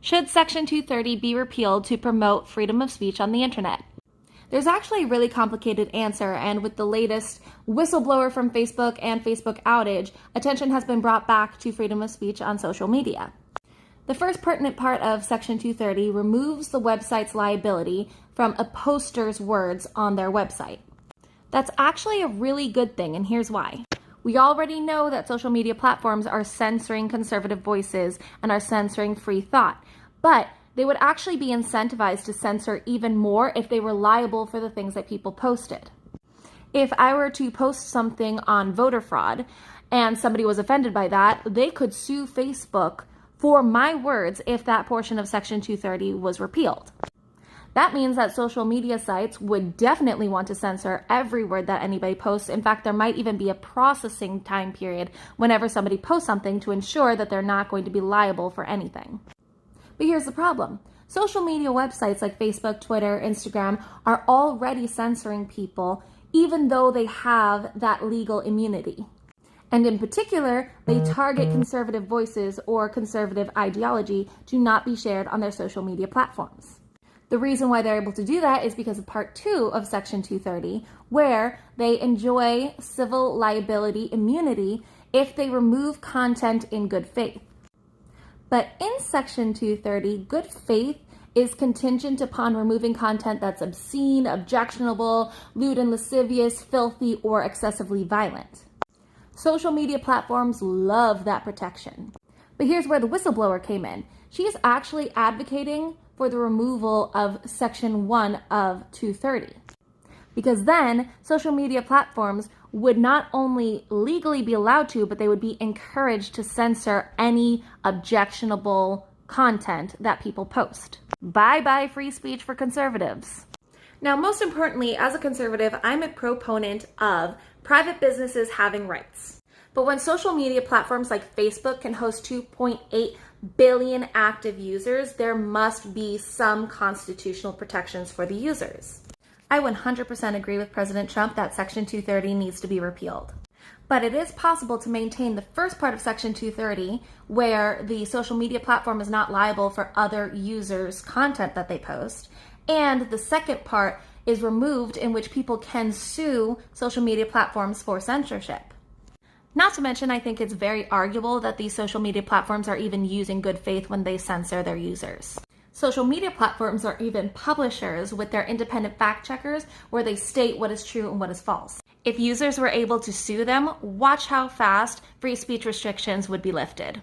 Should Section 230 be repealed to promote freedom of speech on the internet? There's actually a really complicated answer, and with the latest whistleblower from Facebook and Facebook outage, attention has been brought back to freedom of speech on social media. The first pertinent part of Section 230 removes the website's liability from a poster's words on their website. That's actually a really good thing, and here's why. We already know that social media platforms are censoring conservative voices and are censoring free thought, but they would actually be incentivized to censor even more if they were liable for the things that people posted. If I were to post something on voter fraud and somebody was offended by that, they could sue Facebook for my words if that portion of Section 230 was repealed. That means that social media sites would definitely want to censor every word that anybody posts. In fact, there might even be a processing time period whenever somebody posts something to ensure that they're not going to be liable for anything. But here's the problem. Social media websites like Facebook, Twitter, Instagram are already censoring people even though they have that legal immunity. And in particular, they target conservative voices or conservative ideology to not be shared on their social media platforms. The reason why they're able to do that is because of Part 2 of Section 230, where they enjoy civil liability immunity if they remove content in good faith. But in Section 230, good faith is contingent upon removing content that's obscene, objectionable, lewd and lascivious, filthy, or excessively violent. Social media platforms love that protection. But here's where the whistleblower came in. She is actually advocating for the removal of Section 1 of 230. Because then, social media platforms would not only legally be allowed to, but they would be encouraged to censor any objectionable content that people post. Bye-bye free speech for conservatives. Now, most importantly, as a conservative, I'm a proponent of private businesses having rights. But when social media platforms like Facebook can host 2.8 billion active users, there must be some constitutional protections for the users. I 100% agree with President Trump that Section 230 needs to be repealed. But it is possible to maintain the first part of Section 230, where the social media platform is not liable for other users' content that they post, and the second part is removed, in which people can sue social media platforms for censorship. Not to mention, I think it's very arguable that these social media platforms are even using good faith when they censor their users. Social media platforms are even publishers with their independent fact checkers where they state what is true and what is false. If users were able to sue them, watch how fast free speech restrictions would be lifted.